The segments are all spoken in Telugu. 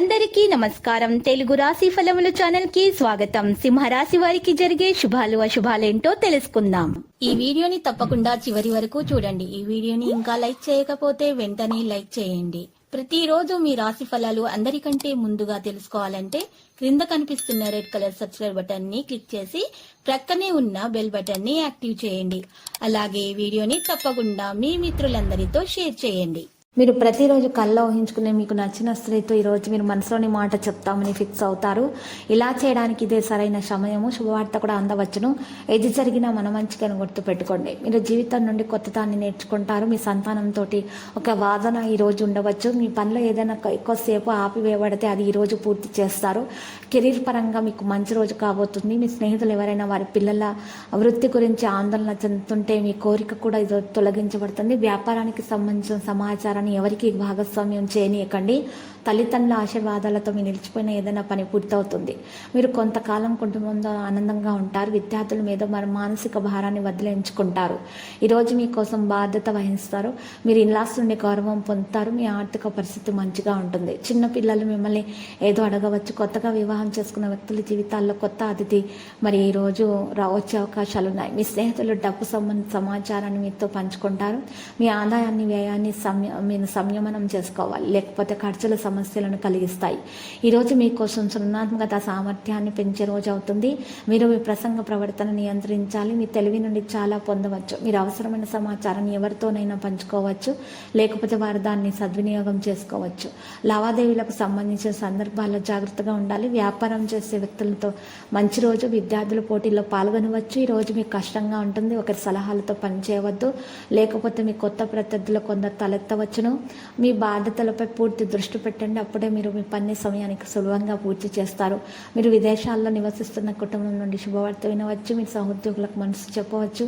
అందరికీ నమస్కారం. తెలుగు రాశి ఫలముల ఛానల్ కి స్వాగతం. సింహరాశి వారికి జరిగే శుభాలు అశుభాలేంటో తెలుసుకుందాం. ఈ వీడియోని తప్పకుండా చివరి వరకు చూడండి. ఈ వీడియోని ఇంకా లైక్ చేయకపోతే వెంటనే లైక్ చేయండి. ప్రతిరోజు మీ రాశి ఫలాలు అందరికంటే ముందుగా తెలుసుకోవాలంటే క్రింద కనిపిస్తున్న రెడ్ కలర్ సబ్స్క్రైబ్ బటన్ ని క్లిక్ చేసి ప్రక్కనే ఉన్న బెల్ బటన్ ని యాక్టివ్ చేయండి. అలాగే ఈ వీడియోని తప్పకుండా మీ మిత్రులందరితో షేర్ చేయండి. మీరు ప్రతిరోజు కల్లో ఊహించుకునే మీకు నచ్చిన స్త్రీతో ఈరోజు మీరు మనసులోని మాట చెప్తామని ఫిక్స్ అవుతారు. ఇలా చేయడానికి ఇదే సరైన సమయము. శుభవార్త కూడా అందవచ్చును. ఏది జరిగినా మన మంచిగా గుర్తుపెట్టుకోండి. మీరు జీవితం నుండి కొత్తదాన్ని నేర్చుకుంటారు. మీ సంతానంతో ఒక వాదన ఈరోజు ఉండవచ్చు. మీ పనిలో ఏదైనా ఎక్కువసేపు ఆపివేయబడితే అది ఈరోజు పూర్తి చేస్తారు. కెరీర్ పరంగా మీకు మంచి రోజు కాబోతుంది. మీ స్నేహితులు ఎవరైనా వారి పిల్లల వృత్తి గురించి ఆందోళన చెందుతుంటే మీ కోరిక కూడా ఇది తొలగించబడుతుంది. వ్యాపారానికి సంబంధించిన సమాచారం ఎవరికి భాగస్వామ్యం చేయనీయకండి. తల్లిదండ్రుల ఆశీర్వాదాలతో మీరు నిలిచిపోయిన ఏదైనా పని పూర్తవుతుంది. మీరు కొంతకాలం కుటుంబంతో ఆనందంగా ఉంటారు. విద్యార్థుల మీద మరి మానసిక భారాన్ని వదిలించుకుంటారు. ఈరోజు మీకోసం బాధ్యత వహిస్తారు. మీరు ఇన్లాస్ నుండి గౌరవం పొందుతారు. మీ ఆర్థిక పరిస్థితి మంచిగా ఉంటుంది. చిన్న పిల్లలు మిమ్మల్ని ఏదో అడగవచ్చు. కొత్తగా వివాహం చేసుకున్న వ్యక్తుల జీవితాల్లో కొత్త అతిథి మరి ఈరోజు వచ్చే అవకాశాలు ఉన్నాయి. మీ స్నేహితులు డబ్బు సమాచారాన్ని మీతో పంచుకుంటారు. మీ ఆదాయాన్ని వ్యయాన్ని మీరు సంయమనం చేసుకోవాలి, లేకపోతే ఖర్చుల సమస్యలను కలిగిస్తాయి. ఈరోజు మీకోసం సృజనాత్మకత సామర్థ్యాన్ని పెంచే రోజు అవుతుంది. మీరు మీ ప్రసంగ ప్రవర్తన నియంత్రించాలి. మీ తెలివి నుండి చాలా పొందవచ్చు. మీరు అవసరమైన సమాచారాన్ని ఎవరితోనైనా పంచుకోవచ్చు, లేకపోతే వారు దాన్ని సద్వినియోగం చేసుకోవచ్చు. లావాదేవీలకు సంబంధించిన సందర్భాల్లో జాగ్రత్తగా ఉండాలి. వ్యాపారం చేసే వ్యక్తులతో మంచి రోజు. విద్యార్థులు పోటీల్లో పాల్గొనవచ్చు. ఈరోజు మీకు కష్టంగా ఉంటుంది. ఒకరి సలహాలతో పనిచేయవద్దు, లేకపోతే మీ కొత్త ప్రత్యర్థులు కొందరు తలెత్తవచ్చును. మీ బాధ్యతలపై పూర్తి దృష్టి పెట్టండి. అప్పుడే మీరు మీ పని సమయానికి సులభంగా పూర్తి చేస్తారు. మీరు విదేశాల్లో నివసిస్తున్న కుటుంబం నుండి శుభవార్త వినవచ్చు. మీ సహోద్యోగులకు మనసు చెప్పవచ్చు.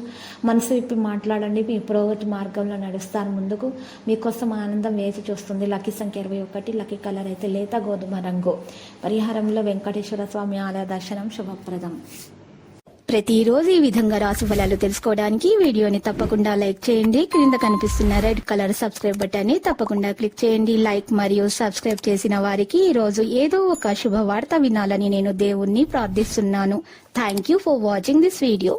మనసు విప్పి మాట్లాడండి. మీ పురోగతి మార్గంలో నడుస్తారు ముందుకు. మీకోసం ఆనందం వేచి చూస్తుంది. లక్కీ సంఖ్య 21. లక్కీ కలర్ అయితే లేత గోధుమ రంగు. పరిహారంలో వెంకటేశ్వర స్వామి ఆలయ దర్శనం శుభప్రదం. ప్రతిరోజు ఈ విధంగా రాశి ఫలాలు తెలుసుకోవడానికి వీడియోని తప్పకుండా లైక్ చేయండి. క్రింద కనిపిస్తున్న రెడ్ కలర్ సబ్స్క్రైబ్ బటన్ ని తప్పకుండా క్లిక్ చేయండి. లైక్ మరియు సబ్స్క్రైబ్ చేసిన వారికి ఈ రోజు ఏదో ఒక శుభవార్త వినాలని నేను దేవుణ్ణి ప్రార్థిస్తున్నాను. Thank you for watching this video.